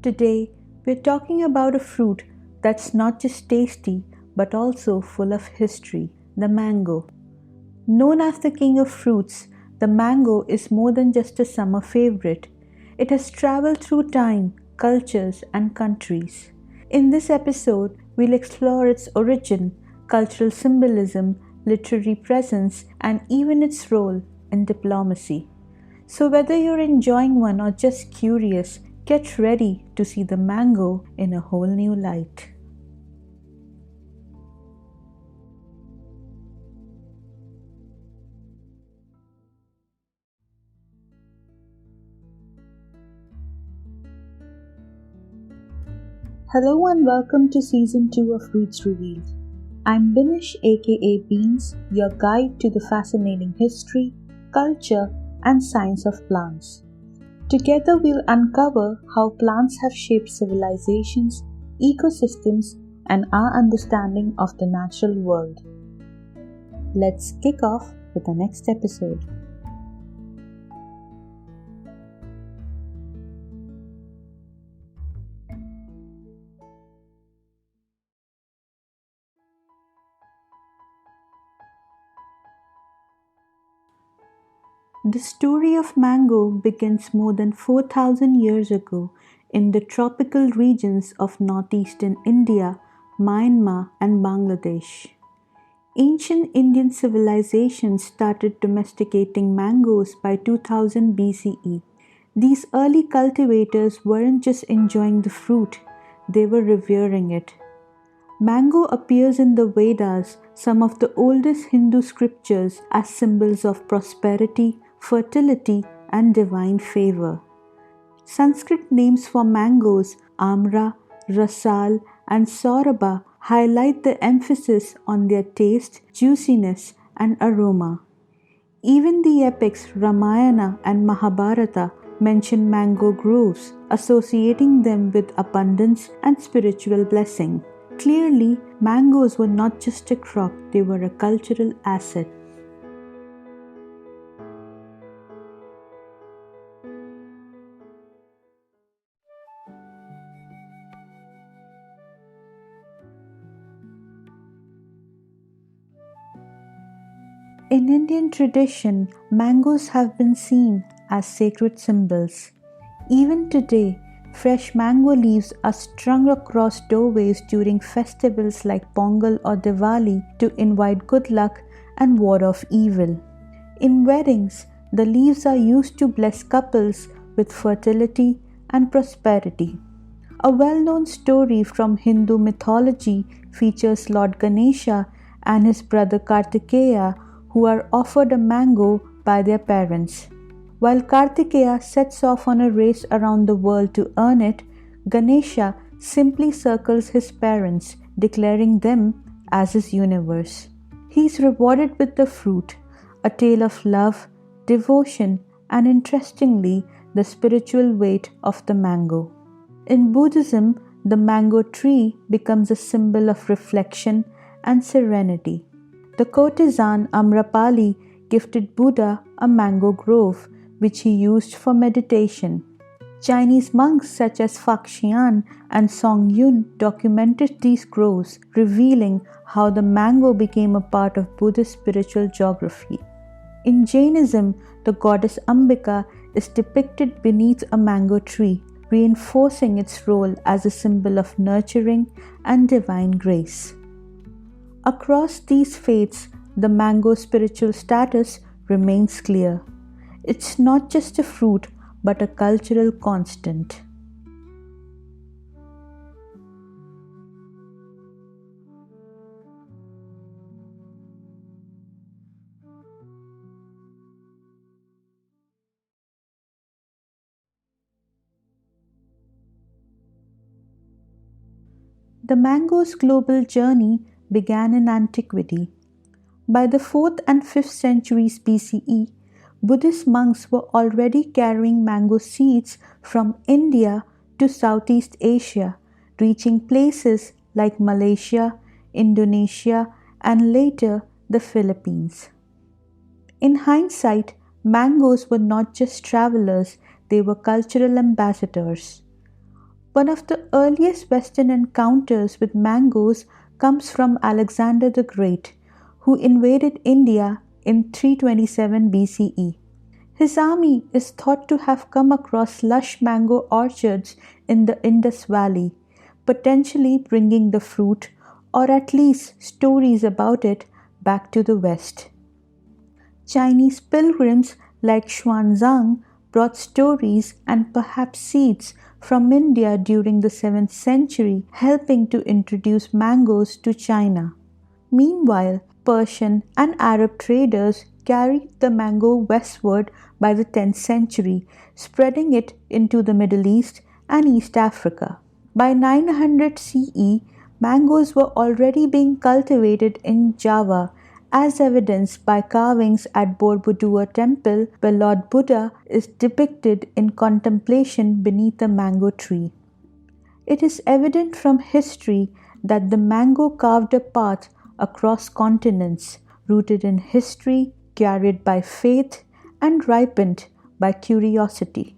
Today, we're talking about a fruit that's not just tasty but also full of history, the mango. Known as the king of fruits, the mango is more than just a summer favorite. It has traveled through time, cultures, and countries. In this episode, we'll explore its origin, cultural symbolism, literary presence, and even its role in diplomacy. So, whether you're enjoying one or just curious, get ready to see the mango in a whole new light. Hello and welcome to Season 2 of Roots Revealed. I'm Binish aka Beans, your guide to the fascinating history, culture, and science of plants. Together we'll uncover how plants have shaped civilizations, ecosystems, and our understanding of the natural world. Let's kick off with the next episode. The story of mango begins more than 4,000 years ago in the tropical regions of northeastern India, Myanmar, and Bangladesh. Ancient Indian civilizations started domesticating mangoes by 2000 BCE. These early cultivators weren't just enjoying the fruit, they were revering it. Mango appears in the Vedas, some of the oldest Hindu scriptures, as symbols of prosperity, fertility, and divine favor. Sanskrit names for mangoes, amra, rasal, and soraba, highlight the emphasis on their taste, juiciness, and aroma. Even the epics Ramayana and Mahabharata mention mango groves, associating them with abundance and spiritual blessing. Clearly, mangoes were not just a crop, they were a cultural asset. In Indian tradition, mangoes have been seen as sacred symbols. Even today, fresh mango leaves are strung across doorways during festivals like Pongal or Diwali to invite good luck and ward off evil. In weddings, the leaves are used to bless couples with fertility and prosperity. A well known story from Hindu mythology features Lord Ganesha and his brother Kartikeya, who are offered a mango by their parents. While Kartikeya sets off on a race around the world to earn it, Ganesha simply circles his parents, declaring them as his universe. He is rewarded with the fruit, a tale of love, devotion, and interestingly, the spiritual weight of the mango. In Buddhism, the mango tree becomes a symbol of reflection and serenity. The courtesan Amrapali gifted Buddha a mango grove, which he used for meditation. Chinese monks such as Faxian and Song Yun documented these groves, revealing how the mango became a part of Buddhist spiritual geography. In Jainism, the goddess Ambika is depicted beneath a mango tree, reinforcing its role as a symbol of nurturing and divine grace. Across these faiths, the mango's spiritual status remains clear. It's not just a fruit, but a cultural constant. The mango's global journey began in antiquity. By the 4th and 5th centuries BCE, Buddhist monks were already carrying mango seeds from India to Southeast Asia, reaching places like Malaysia, Indonesia, and later the Philippines. In hindsight, mangoes were not just travelers, they were cultural ambassadors. One of the earliest Western encounters with mangoes comes from Alexander the Great, who invaded India in 327 BCE. His army is thought to have come across lush mango orchards in the Indus Valley, potentially bringing the fruit, or at least stories about it, back to the West. Chinese pilgrims like Xuanzang brought stories and perhaps seeds from India during the 7th century, helping to introduce mangoes to China. Meanwhile, Persian and Arab traders carried the mango westward by the 10th century, spreading it into the Middle East and East Africa. By 900 CE, mangoes were already being cultivated in Java, as evidenced by carvings at Borobudur Temple, where Lord Buddha is depicted in contemplation beneath a mango tree. It is evident from history that the mango carved a path across continents, rooted in history, carried by faith, and ripened by curiosity.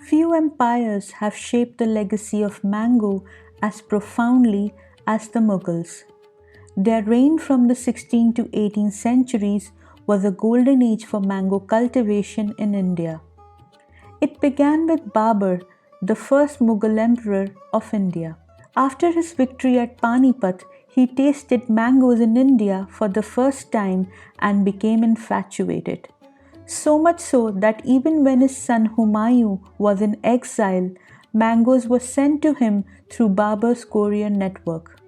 Few empires have shaped the legacy of mango as profoundly as the Mughals. Their reign from the 16th to 18th centuries was a golden age for mango cultivation in India. It began with Babur, the first Mughal emperor of India. After his victory at Panipat, he tasted mangoes in India for the first time and became infatuated. So much so that even when his son Humayun was in exile, mangoes were sent to him through Babur's courier network.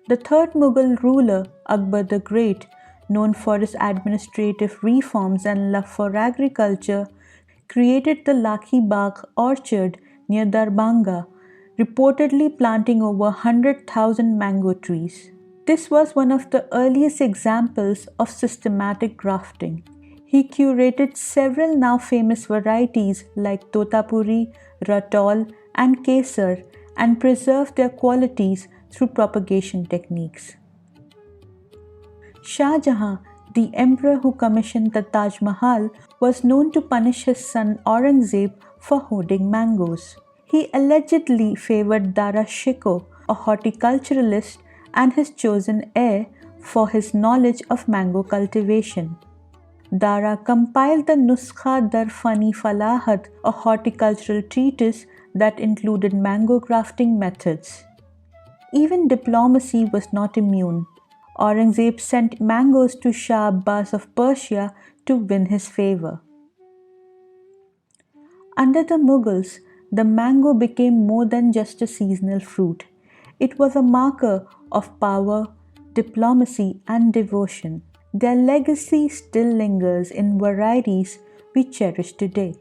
The third Mughal ruler, Akbar the Great, known for his administrative reforms and love for agriculture, created the Lakhi Bagh orchard near Darbhanga, reportedly planting over 100,000 mango trees. This was one of the earliest examples of systematic grafting. He curated several now famous varieties like Totapuri, Ratol, and Kesar and preserved their qualities through propagation techniques. Shah Jahan, the emperor who commissioned the Taj Mahal, was known to punish his son Aurangzeb for hoarding mangoes. He allegedly favored Dara Shikoh, a horticulturalist, and his chosen heir for his knowledge of mango cultivation. Dara compiled the Nuskha Dar Fani Falahat, a horticultural treatise that included mango grafting methods. Even diplomacy was not immune. Aurangzeb sent mangoes to Shah Abbas of Persia to win his favor. Under the Mughals, the mango became more than just a seasonal fruit. It was a marker of power, diplomacy, and devotion. Their legacy still lingers in varieties we cherish today.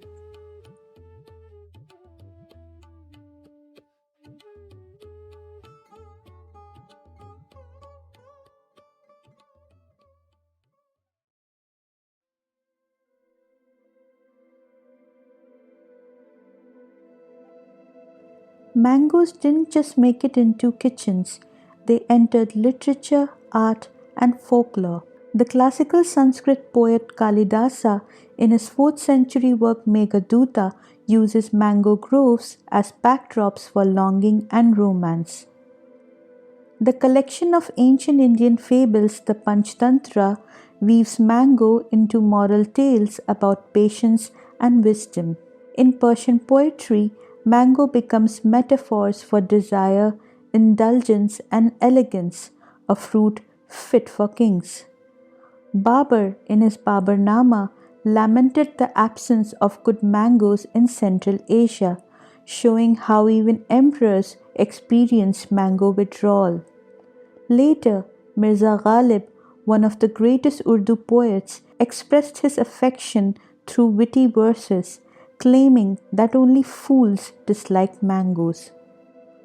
Mangoes didn't just make it into kitchens, they entered literature, art, and folklore. The classical Sanskrit poet Kalidasa, in his 4th century work Meghaduta, uses mango groves as backdrops for longing and romance. The collection of ancient Indian fables, the Panchtantra, weaves mango into moral tales about patience and wisdom. In Persian poetry, mango becomes metaphors for desire, indulgence, and elegance, a fruit fit for kings. Babur, in his Baburnama, lamented the absence of good mangoes in Central Asia, showing how even emperors experienced mango withdrawal. Later, Mirza Ghalib, one of the greatest Urdu poets, expressed his affection through witty verses, claiming that only fools dislike mangoes.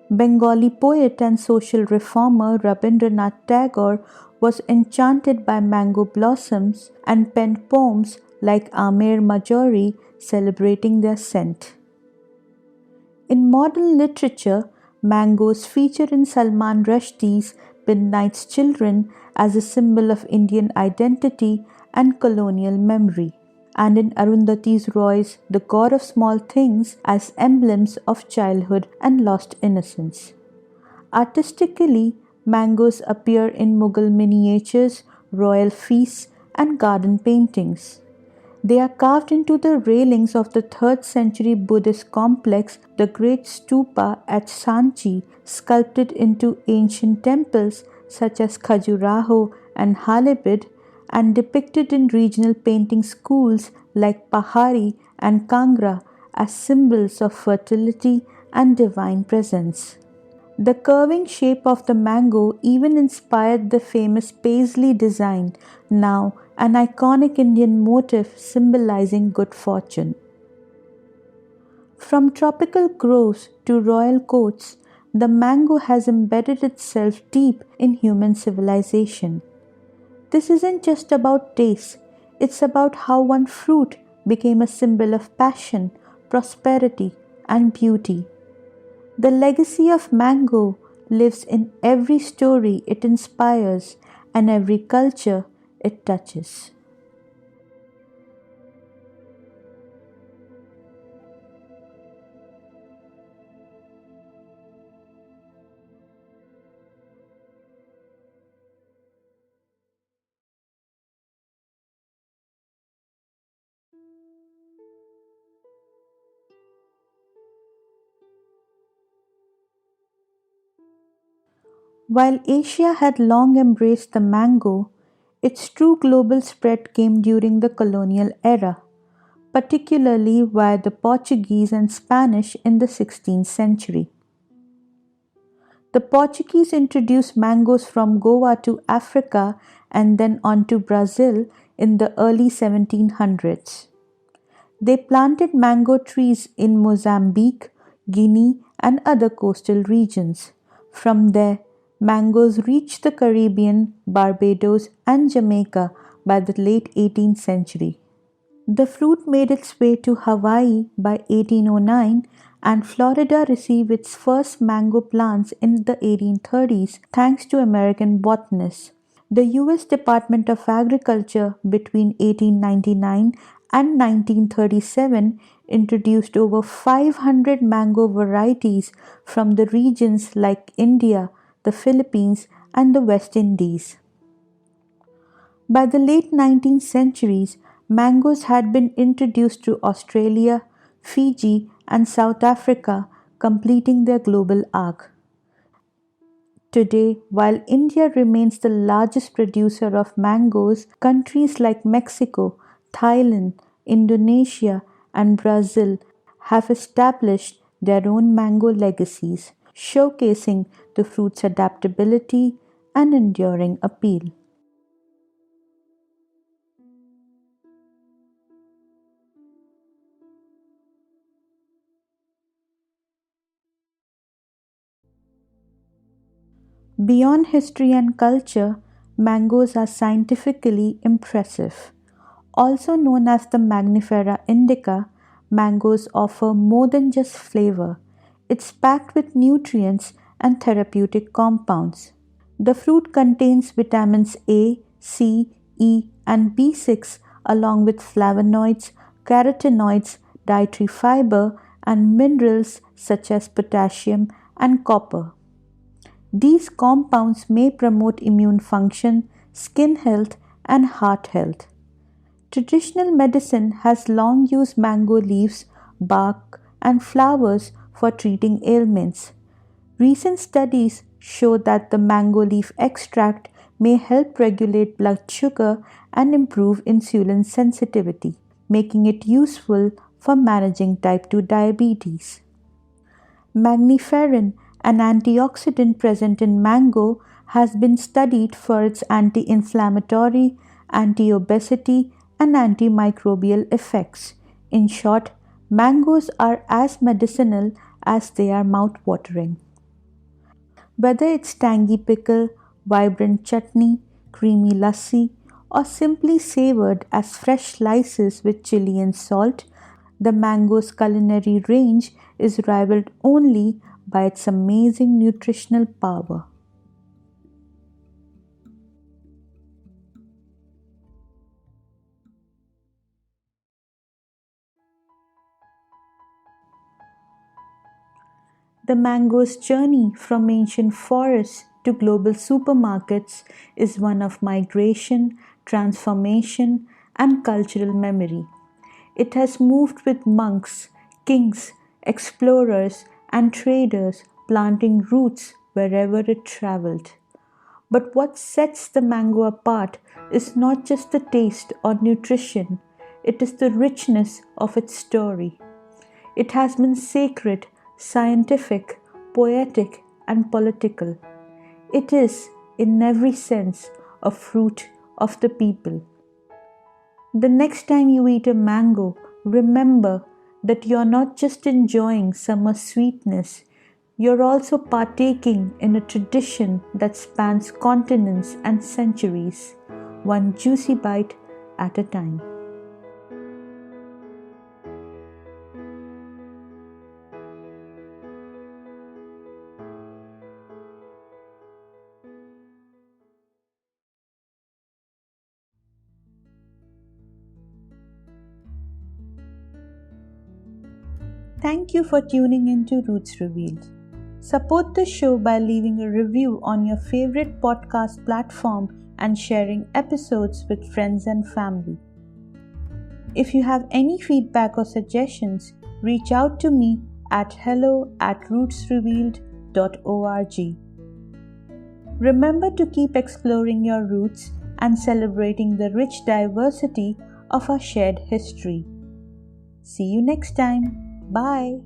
Bengali poet and social reformer Rabindranath Tagore was enchanted by mango blossoms and penned poems like Amer Majori celebrating their scent. In modern literature, mangoes feature in Salman Rushdie's Midnight's Children as a symbol of Indian identity and colonial memory, and in Arundhati Roy's The God of Small Things as emblems of childhood and lost innocence. Artistically, mangoes appear in Mughal miniatures, royal feasts, and garden paintings. They are carved into the railings of the 3rd century Buddhist complex, the Great Stupa at Sanchi, sculpted into ancient temples such as Khajuraho and Halebid, and depicted in regional painting schools like Pahari and Kangra as symbols of fertility and divine presence. The curving shape of the mango even inspired the famous paisley design, now an iconic Indian motif symbolizing good fortune. From tropical groves to royal courts, the mango has embedded itself deep in human civilization. This isn't just about taste, it's about how one fruit became a symbol of passion, prosperity, and beauty. The legacy of mango lives in every story it inspires and every culture it touches. While Asia had long embraced the mango, its true global spread came during the colonial era, particularly via the Portuguese and Spanish in the 16th century. The Portuguese introduced mangoes from Goa to Africa and then on to Brazil in the early 1700s. They planted mango trees in Mozambique, Guinea, and other coastal regions. From there, mangoes reached the Caribbean, Barbados, and Jamaica by the late 18th century. The fruit made its way to Hawaii by 1809, and Florida received its first mango plants in the 1830s thanks to American botanists. The U.S. Department of Agriculture between 1899 and 1937 introduced over 500 mango varieties from the regions like India, the Philippines, and the West Indies. By the late 19th centuries, mangoes had been introduced to Australia, Fiji, and South Africa, completing their global arc. Today, while India remains the largest producer of mangoes, countries like Mexico, Thailand, Indonesia, and Brazil have established their own mango legacies, showcasing the fruit's adaptability and enduring appeal. Beyond history and culture, mangoes are scientifically impressive. Also known as the Magnifera indica, mangoes offer more than just flavor. It's packed with nutrients and therapeutic compounds. The fruit contains vitamins A, C, E, and B6 along with flavonoids, carotenoids, dietary fiber, and minerals such as potassium and copper. These compounds may promote immune function, skin health, and heart health. Traditional medicine has long used mango leaves, bark, and flowers for treating ailments. Recent studies show that the mango leaf extract may help regulate blood sugar and improve insulin sensitivity, making it useful for managing type 2 diabetes. Magniferin, an antioxidant present in mango, has been studied for its anti inflammatory, anti obesity, and antimicrobial effects. In short, Mangoes are as medicinal as they are mouth-watering. Whether it's tangy pickle, vibrant chutney, creamy lassi, or simply savored as fresh slices with chili and salt, the mango's culinary range is rivaled only by its amazing nutritional power. The mango's journey from ancient forests to global supermarkets is one of migration, transformation, and cultural memory. It has moved with monks, kings, explorers, and traders, planting roots wherever it traveled. But what sets the mango apart is not just the taste or nutrition, it is the richness of its story. It has been sacred, scientific, poetic, and political. It is, in every sense, a fruit of the people. The next time you eat a mango, remember that you're not just enjoying summer sweetness, you're also partaking in a tradition that spans continents and centuries, one juicy bite at a time. Thank you for tuning into Roots Revealed. Support the show by leaving a review on your favorite podcast platform and sharing episodes with friends and family. If you have any feedback or suggestions, reach out to me at hello@rootsrevealed.org. Remember to keep exploring your roots and celebrating the rich diversity of our shared history. See you next time. Bye.